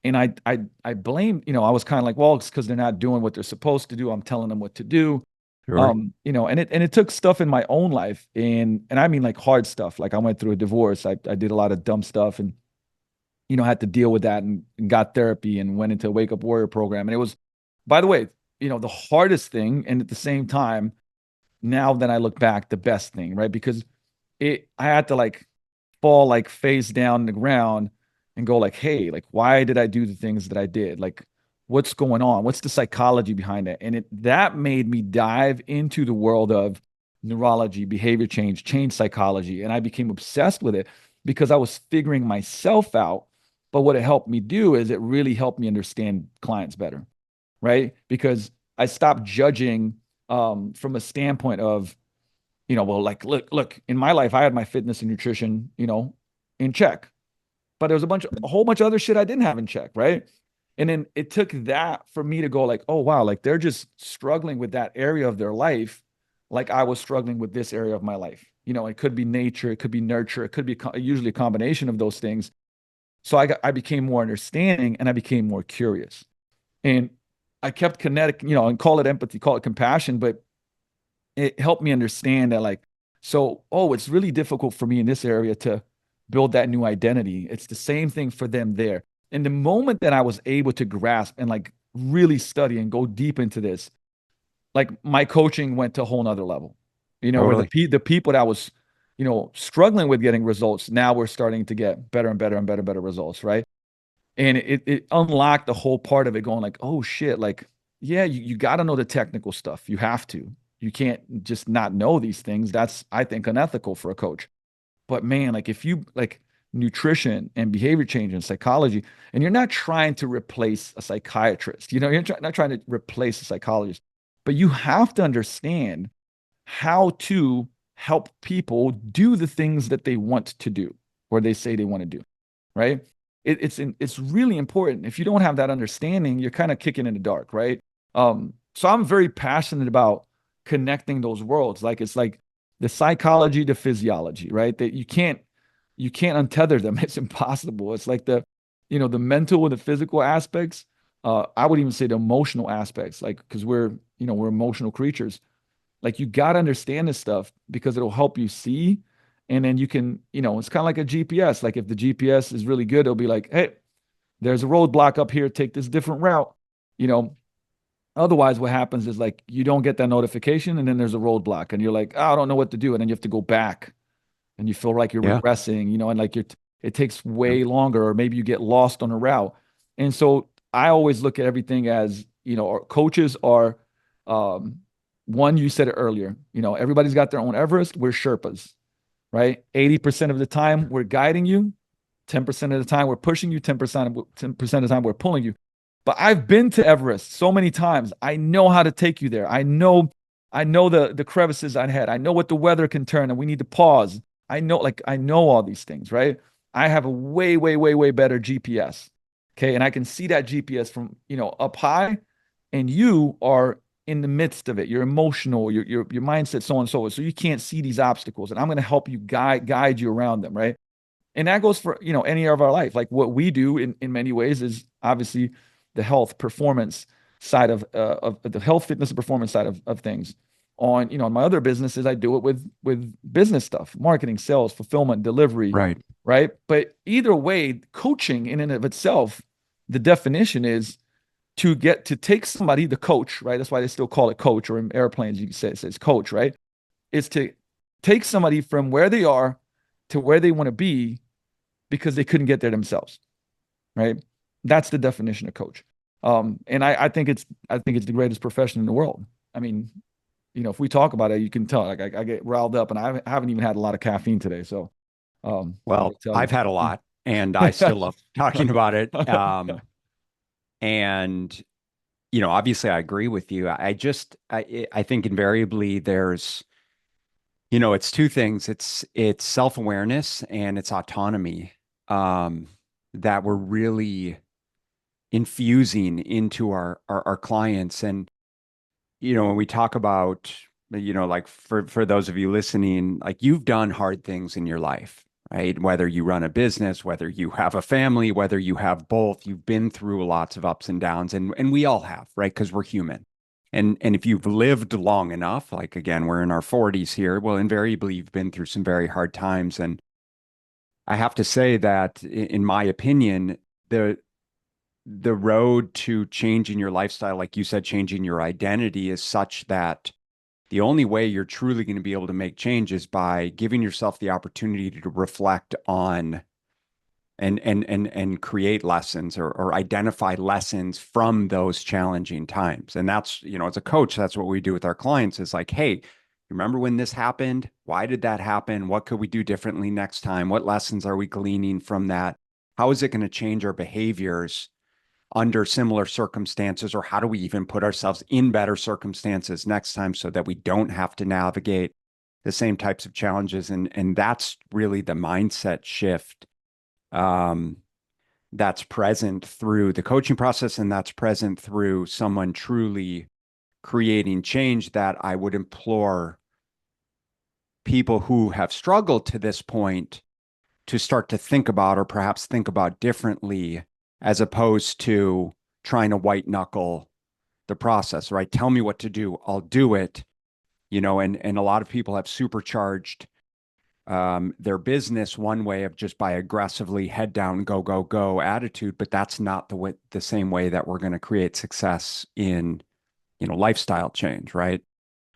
And I blame, I was kind of like, well, it's because they're not doing what they're supposed to do. I'm telling them what to do. Sure. And it took stuff in my own life, and I mean like hard stuff. Like I went through a divorce. I did a lot of dumb stuff, and had to deal with that, and got therapy, and went into a Wake Up Warrior program. And it was, by the way, the hardest thing, and at the same time, now that I look back, the best thing, right? Because I had to like fall like face down in the ground and go like, hey, like, why did I do the things that I did? Like, what's going on? What's the psychology behind it? And that made me dive into the world of neurology, behavior change psychology. And I became obsessed with it because I was figuring myself out. But what it helped me do is it really helped me understand clients better, right? Because I stopped judging from a standpoint of, well, like, look, in my life, I had my fitness and nutrition, in check, but there was a whole bunch of other shit I didn't have in check, right? And then it took that for me to go like, oh wow, like they're just struggling with that area of their life, like I was struggling with this area of my life. It could be nature, it could be nurture, it could be usually a combination of those things. So I became more understanding and I became more curious. And I kept kinetic, and call it empathy, call it compassion, but it helped me understand that like, so, oh, it's really difficult for me in this area to build that new identity. It's the same thing for them there. And the moment that I was able to grasp and like really study and go deep into this, like my coaching went to a whole nother level, where Totally. the people that was, struggling with getting results, now we're starting to get better and better and better results, right? And it unlocked the whole part of it going like, oh shit, like, yeah, you got to know the technical stuff. You have to. You can't just not know these things. That's, I think, unethical for a coach. But man, like if you like nutrition and behavior change and psychology, and you're not trying to replace a psychiatrist, not trying to replace a psychologist, but you have to understand how to help people do the things that they want to do or they say they want to do, right? It's really important. If you don't have that understanding, you're kind of kicking in the dark, right? So I'm very passionate about connecting those worlds. Like it's like the psychology to physiology, right? That you can't untether them. It's impossible. It's like the mental and the physical aspects. I would even say the emotional aspects, like because we're emotional creatures. Like you got to understand this stuff because it'll help you see. And then you can, it's kind of like a GPS. Like if the GPS is really good, it'll be like, hey, there's a roadblock up here. Take this different route. You know, Otherwise, what happens is like you don't get that notification and then there's a roadblock and you're like, oh, I don't know what to do. And then you have to go back and you feel like you're Yeah. regressing, and like it takes Yeah. way longer, or maybe you get lost on a route. And so I always look at everything as, our coaches are, um, one, you said it earlier, everybody's got their own Everest. We're Sherpas, right? 80% of the time we're guiding you, 10% of the time we're pushing you, 10% of the time we're pulling you. But I've been to Everest so many times. I know how to take you there. I know the crevices I had. I know what the weather can turn and we need to pause. I know all these things, right? I have a way, way, way, way better GPS. Okay. And I can see that GPS from, up high, and you are in the midst of it. You're emotional, your mindset, so on and so on. So you can't see these obstacles. And I'm going to help you guide you around them, right? And that goes for any of our life. Like what we do in many ways is obviously the health performance side of the health, fitness, and performance side of things. On my other businesses, I do it with business stuff, marketing, sales, fulfillment, delivery, Right. right? But either way, coaching in and of itself, the definition is to get to take somebody, the coach, right? That's why they still call it coach, or in airplanes you can say it says coach, right? Is to take somebody from where they are to where they want to be because they couldn't get there themselves, right? That's the definition of coach. And I think it's the greatest profession in the world. I mean, if we talk about it, you can tell. Like I get riled up, and I haven't even had a lot of caffeine today. So, I Well, will tell I've you. had a lot and I still love talking about it. And obviously I agree with you. I think invariably there's, it's two things. It's self-awareness and it's autonomy, um, that we're really infusing into our clients. And, when we talk about, like for those of you listening, like you've done hard things in your life, right? Whether you run a business, whether you have a family, whether you have both, you've been through lots of ups and downs, and we all have, right? Because we're human. And if you've lived long enough, like again, we're in our 40s here, well, invariably you've been through some very hard times. And I have to say that in my opinion, the road to changing your lifestyle, like you said, changing your identity is such that the only way you're truly going to be able to make change is by giving yourself the opportunity to reflect on and create lessons, or identify lessons from those challenging times. And that's, as a coach, that's what we do with our clients is like, hey, remember when this happened? Why did that happen? What could we do differently next time? What lessons are we gleaning from that? How is it going to change our behaviors under similar circumstances? Or how do we even put ourselves in better circumstances next time so that we don't have to navigate the same types of challenges? And that's really the mindset shift, um, that's present through the coaching process and that's present through someone truly creating change, that I would implore people who have struggled to this point to start to think about, or perhaps think about differently, as opposed to trying to white knuckle the process, right? Tell me what to do, I'll do it, and a lot of people have supercharged their business one way of just by aggressively head down, go, go, go attitude, but that's not the same way that we're going to create success in, lifestyle change, right?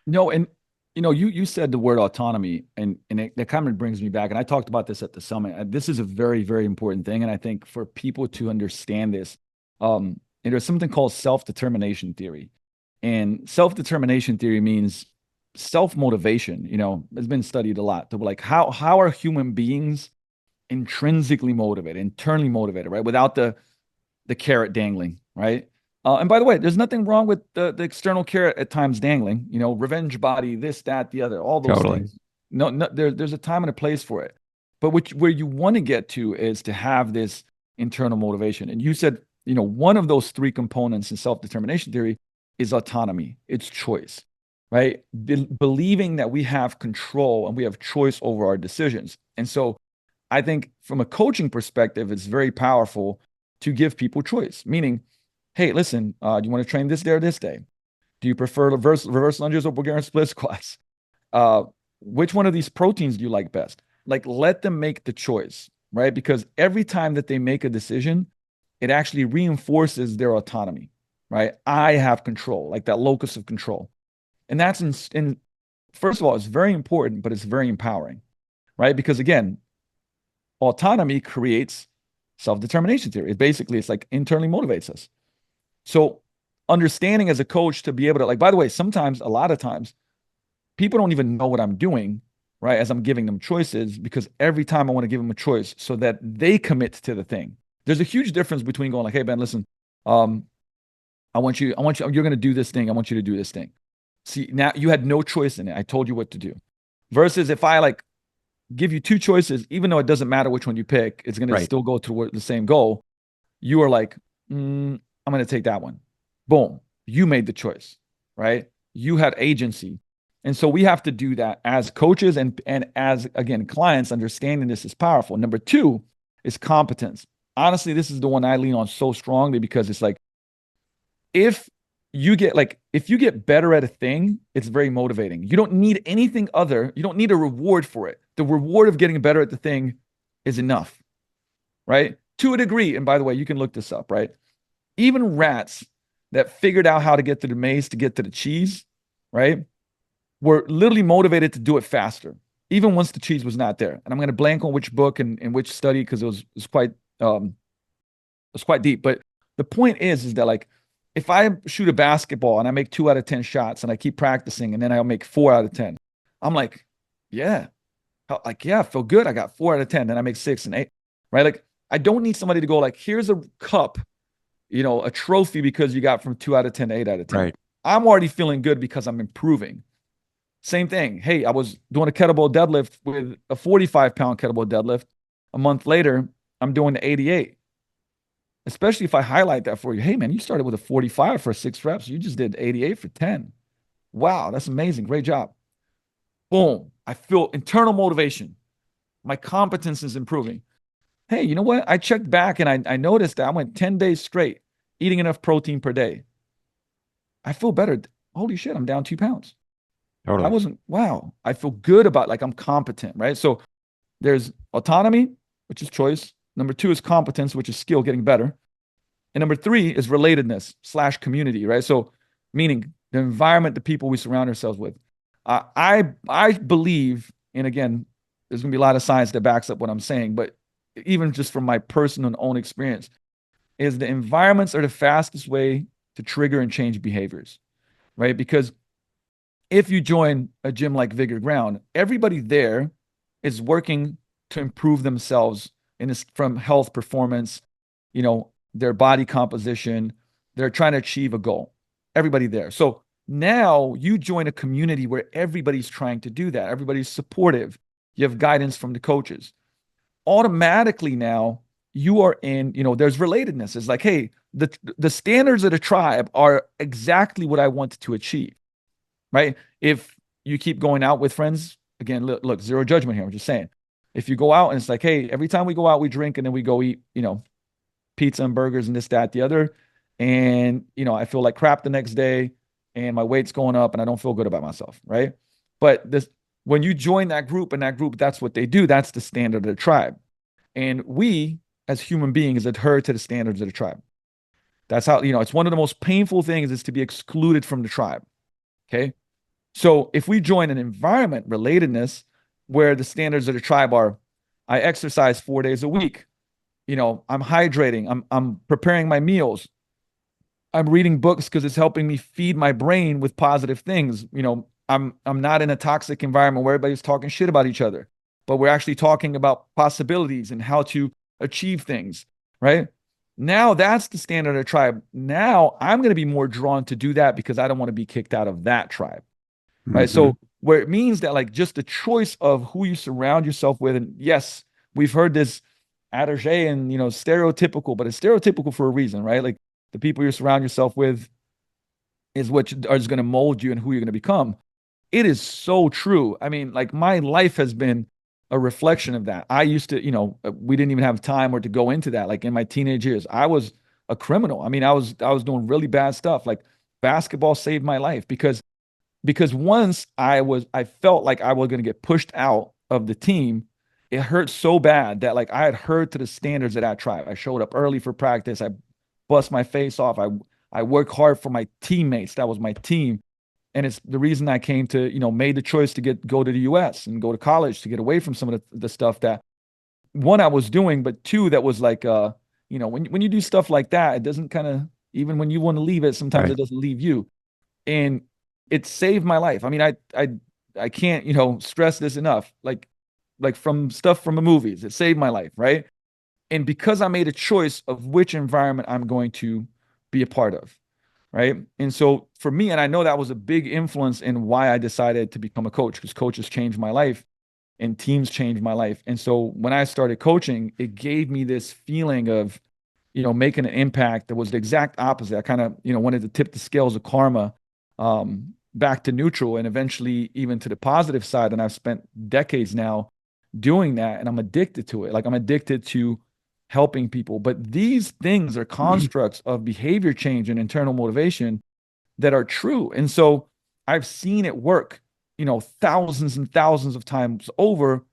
No, and you said the word autonomy, and that kind of brings me back. And I talked about this at the summit. This is a very, very important thing, and I think for people to understand this, and there's something called self-determination theory, and self-determination theory means self-motivation. It's been studied a lot. To like how are human beings intrinsically motivated, internally motivated, right? Without the carrot dangling, right? And by the way, there's nothing wrong with the external carrot at times dangling, revenge body, this, that, the other, all those Totally. things. No, there's a time and a place for it. But where you want to get to is to have this internal motivation. And you said, one of those three components in self-determination theory is autonomy. It's choice, right? Believing that we have control and we have choice over our decisions. And so I think from a coaching perspective, it's very powerful to give people choice, meaning, hey, listen, do you want to train this day or this day? Do you prefer reverse lunges or Bulgarian split squats? Which one of these proteins do you like best? Like, let them make the choice, right? Because every time that they make a decision, it actually reinforces their autonomy, right? I have control, like that locus of control. And that's first of all, it's very important, but it's very empowering, right? Because again, autonomy creates self-determination theory. It's like internally motivates us. So understanding as a coach to be able to, like, by the way, a lot of times, people don't even know what I'm doing, right? As I'm giving them choices, because every time I want to give them a choice so that they commit to the thing. There's a huge difference between going like, hey, Ben, listen, you're going to do this thing. I want you to do this thing. See, now you had no choice in it. I told you what to do. Versus if I like give you two choices, even though it doesn't matter which one you pick, it's going to still go to the same goal. You are like, I'm going to take that one. Boom. You made the choice, right? You had agency. And so we have to do that as coaches and as, again, clients. Understanding this is powerful. Number two is competence. Honestly, this is the one I lean on so strongly, because it's like, if you get better at a thing, it's very motivating. You don't need anything other. You don't need a reward for it. The reward of getting better at the thing is enough, right? To a degree. And by the way, you can look this up, right? Even rats that figured out how to get to the maze to get to the cheese, right, were literally motivated to do it faster, even once the cheese was not there. And I'm going to blank on which book and which study, because it was quite deep. But the point is that, like, if I shoot a basketball and I make 2 out of 10 shots and I keep practicing and then I'll make 4 out of 10, I'm like, yeah, I feel good. I got 4 out of 10. Then I make 6 and 8, right? Like, I don't need somebody to go like, here's a cup, a trophy because you got from 2 out of 10 to 8 out of 10. Right. I'm already feeling good because I'm improving. Same thing. Hey, I was doing a kettlebell deadlift with a 45-pound kettlebell deadlift. A month later, I'm doing the 88. Especially if I highlight that for you. Hey, man, you started with a 45 for 6 reps. You just did 88 for 10. Wow, that's amazing. Great job. Boom. I feel internal motivation. My competence is improving. Hey, you know what? I checked back and I noticed that I went 10 days straight eating enough protein per day. I feel better. Holy shit, I'm down 2 pounds. Totally. Wow. I feel good about, like, I'm competent, right? So there's autonomy, which is choice. Number 2 is competence, which is skill, getting better. And number 3 is relatedness / community, right? So meaning the environment, the people we surround ourselves with. I believe, and again, there's going to be a lot of science that backs up what I'm saying, but even just from my personal and own experience, is the environments are the fastest way to trigger and change behaviors, right? Because if you join a gym like Vigor Ground, everybody there is working to improve themselves from health, performance, their body composition. They're trying to achieve a goal. Everybody there. So now you join a community where everybody's trying to do that. Everybody's supportive. You have guidance from the coaches. Automatically now you are in, there's relatedness. It's like, hey, the standards of the tribe are exactly what I wanted to achieve, right? If you keep going out with friends, again, look, zero judgment here. I'm just saying, if you go out and it's like, hey, every time we go out, we drink and then we go eat, pizza and burgers and this, that, the other. And, I feel like crap the next day and my weight's going up and I don't feel good about myself, right? But when you join that group and that group, that's what they do. That's the standard of the tribe. And we, as human beings, adhere to the standards of the tribe. That's how, it's one of the most painful things is to be excluded from the tribe. Okay. So if we join an environment relatedness where the standards of the tribe are, I exercise 4 days a week, I'm hydrating, I'm preparing my meals, I'm reading books because it's helping me feed my brain with positive things. I'm not in a toxic environment where everybody's talking shit about each other, but we're actually talking about possibilities and how to achieve things, right? Now that's the standard of the tribe. Now I'm going to be more drawn to do that because I don't want to be kicked out of that tribe, right? So where it means that like just the choice of who you surround yourself with, and yes, we've heard this adage and stereotypical, but it's stereotypical for a reason, right? Like the people you surround yourself with is what is going to mold you and who you're going to become. It is so true. I mean, like my life has been a reflection of that. I used to, we didn't even have time or to go into that. Like in my teenage years, I was a criminal. I mean, I was doing really bad stuff. Like basketball saved my life because once I felt like I was going to get pushed out of the team. It hurt so bad that like I had heard to the standards of that tribe. I showed up early for practice. I bust my face off. I work hard for my teammates. That was my team. And it's the reason I came to, made the choice to go to the US and go to college to get away from some of the stuff that one I was doing, but two, that was like, when you do stuff like that, it doesn't kind of, even when you want to leave it, sometimes it doesn't leave you. And it saved my life. I mean, I can't, stress this enough. Like from stuff from the movies, it saved my life. Right. And because I made a choice of which environment I'm going to be a part of. Right. And so for me, and I know that was a big influence in why I decided to become a coach, because coaches changed my life and teams changed my life. And so when I started coaching, it gave me this feeling of, making an impact that was the exact opposite. I kind of, wanted to tip the scales of karma back to neutral and eventually even to the positive side. And I've spent decades now doing that, and I'm addicted to it. Like I'm addicted to helping people. But these things are constructs of behavior change and internal motivation that are true. And so I've seen it work, thousands and thousands of times over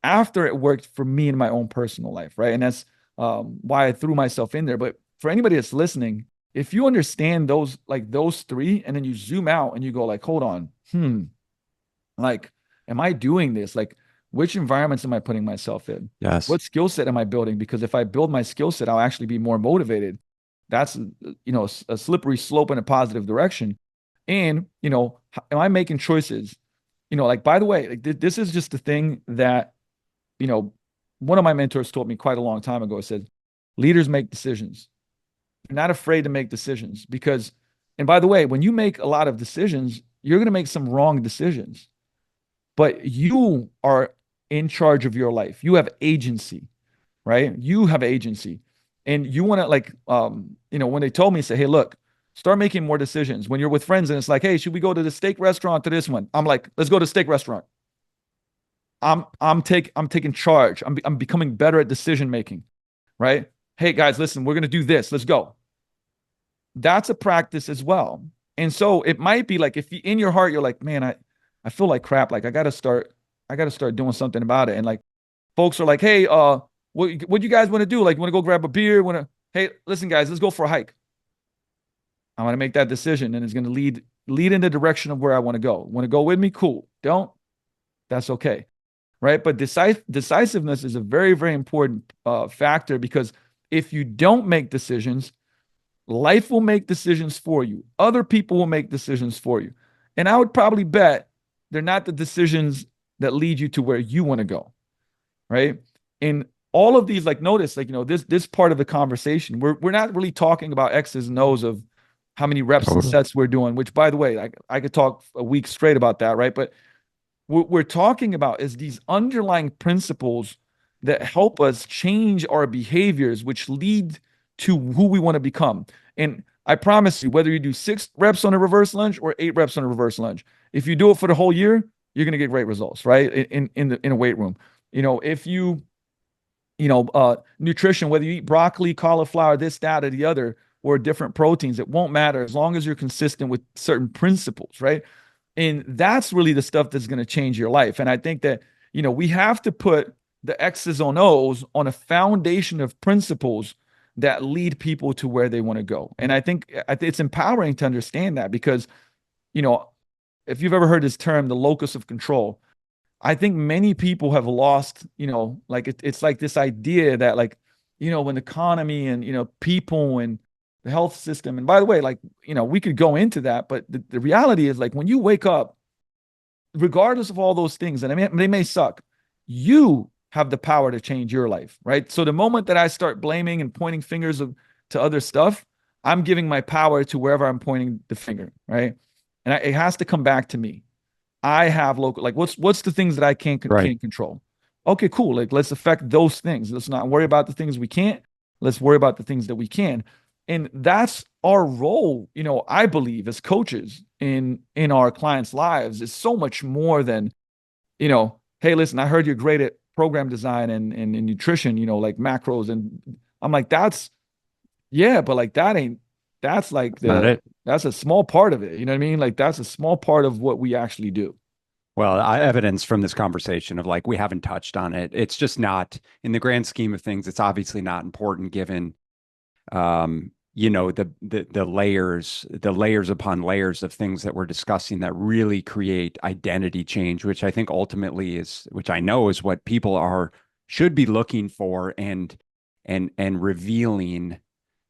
after it worked for me in my own personal life. Right. And that's why I threw myself in there. But for anybody that's listening, if you understand those three, and then you zoom out and you go like, hold on, like, am I doing this? Like, which environments am I putting myself in? Yes. What skill set am I building? Because if I build my skill set, I'll actually be more motivated. That's, a slippery slope in a positive direction. And, am I making choices? Like, by the way, like this is just the thing that, one of my mentors told me quite a long time ago. It said, leaders make decisions. You're not afraid to make decisions because, and by the way, when you make a lot of decisions, you're going to make some wrong decisions, but you are in charge of your life. You have agency, right? You have agency. And you want to when they told me, say, hey, look, start making more decisions. When you're with friends and it's like, hey, should we go to the steak restaurant to this one? I'm like, let's go to the steak restaurant. I'm taking charge. I'm becoming better at decision making, right? Hey guys, listen, we're going to do this. Let's go. That's a practice as well. And so it might be like, if you, in your heart, you're like, man, I feel like crap. Like I got to start doing something about it. And like, folks are like, hey, what you guys want to do? Like, you want to go grab a beer? Hey, listen guys, let's go for a hike. I want to make that decision, and it's going to lead in the direction of where I want to go. Want to go with me? Cool. Don't? That's okay. Right. But decisiveness is a very, very important factor, because if you don't make decisions, life will make decisions for you. Other people will make decisions for you. And I would probably bet they're not the decisions that lead you to where you want to go. Right. And all of these, like, notice, like, this part of the conversation, we're not really talking about X's and O's of how many reps and sets we're doing, which, by the way, I could talk a week straight about that. Right. But what we're talking about is these underlying principles that help us change our behaviors, which lead to who we want to become. And I promise you, whether you do 6 reps on a reverse lunge or 8 reps on a reverse lunge, if you do it for the whole year, you're going to get great results, right? In a weight room. If nutrition, whether you eat broccoli, cauliflower, this, that, or the other, or different proteins, it won't matter as long as you're consistent with certain principles, right? And that's really the stuff that's going to change your life. And I think that, we have to put the X's on O's on a foundation of principles that lead people to where they want to go. And I think it's empowering to understand that because, if you've ever heard this term, the locus of control, I think many people have lost, like it's like this idea that like, when the economy and, people and the health system, and by the way, like, we could go into that, but the reality is like when you wake up, regardless of all those things, and they may suck, you have the power to change your life, right? So the moment that I start blaming and pointing fingers to other stuff, I'm giving my power to wherever I'm pointing the finger, right? And it has to come back to me. I have local, like what's the things that I can't control? Okay, cool. Like let's affect those things. Let's not worry about the things we can't. Let's worry about the things that we can. And that's our role, I believe as coaches in our clients' lives is so much more than, hey, listen, I heard you're great at program design and nutrition, like macros. And I'm like, yeah, but like that's like Not it. that's a small part of it. You know what I mean? Like that's a small part of what we actually do. Well, evidence from this conversation of like, we haven't touched on it. It's just not in the grand scheme of things. It's obviously not important given, the layers upon layers of things that we're discussing that really create identity change, which I think ultimately which I know is what people should be looking for and revealing,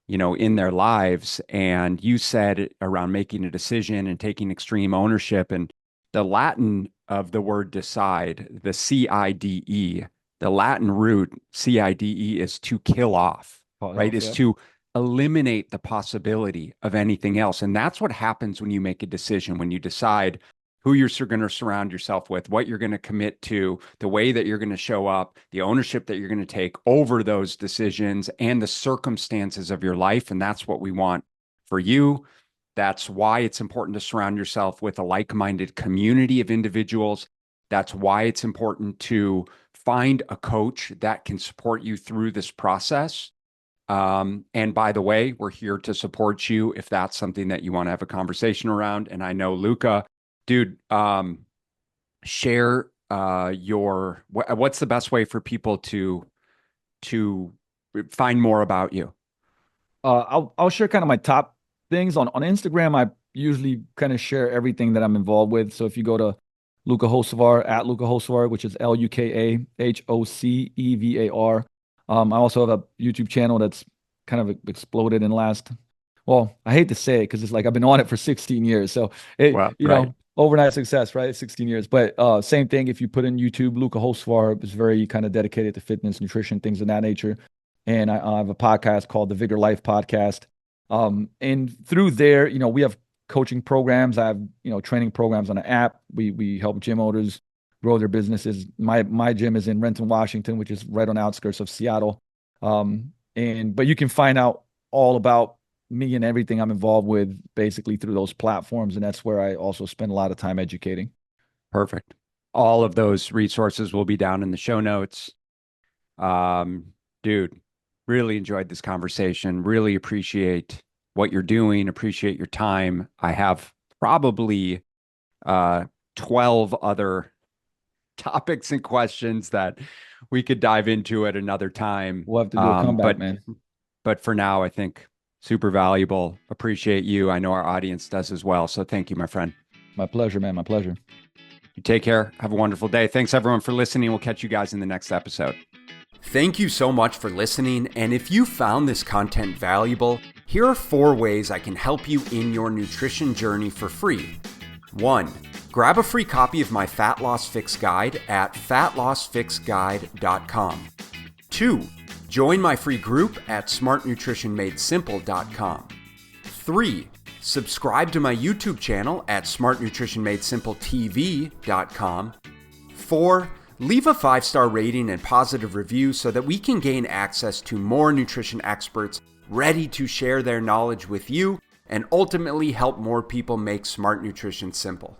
in their lives. And you said around making a decision and taking extreme ownership, and the Latin of the word decide, the CIDE, the Latin root CIDE is to kill off, right? Is to eliminate the possibility of anything else. And that's what happens when you make a decision, when you decide who you're going to surround yourself with, what you're going to commit to, the way that you're going to show up, the ownership that you're going to take over those decisions and the circumstances of your life. And that's what we want for you. That's why it's important to surround yourself with a like-minded community of individuals. That's why it's important to find a coach that can support you through this process. And by the way, we're here to support you if that's something that you want to have a conversation around. And I know Luka, dude, share what's the best way for people to find more about you? I'll share kind of my top things on Instagram. I usually kind of share everything that I'm involved with. So if you go to Luka Hocevar at Luka Hocevar, which is LukaHocevar. I also have a YouTube channel that's kind of exploded in the last, well, I hate to say it because it's like I've been on it for 16 years. So overnight success, right? 16 years. But same thing, if you put in YouTube, Luka Hocevar is very kind of dedicated to fitness, nutrition, things of that nature. And I have a podcast called the Vigor Life Podcast. And through there, we have coaching programs. I have, training programs on an app. We help gym owners grow their businesses. My gym is in Renton, Washington, which is right on the outskirts of Seattle. But you can find out all about me and everything I'm involved with basically through those platforms. And that's where I also spend a lot of time educating. Perfect. All of those resources will be down in the show notes. Dude, really enjoyed this conversation. Really appreciate what you're doing. Appreciate your time. I have probably 12 other topics and questions that we could dive into at another time. We'll have to do a comeback, man. But for now, I think super valuable. Appreciate you. I know our audience does as well. So thank you, my friend. My pleasure, man. My pleasure. You take care. Have a wonderful day. Thanks everyone for listening. We'll catch you guys in the next episode. Thank you so much for listening. And if you found this content valuable, here are 4 ways I can help you in your nutrition journey for free. 1. Grab a free copy of my Fat Loss Fix Guide at fatlossfixguide.com. 2. Join my free group at smartnutritionmadesimple.com. 3. Subscribe to my YouTube channel at smartnutritionmadesimple.tv.com. 4. Leave a 5-star rating and positive review so that we can gain access to more nutrition experts ready to share their knowledge with you and ultimately help more people make smart nutrition simple.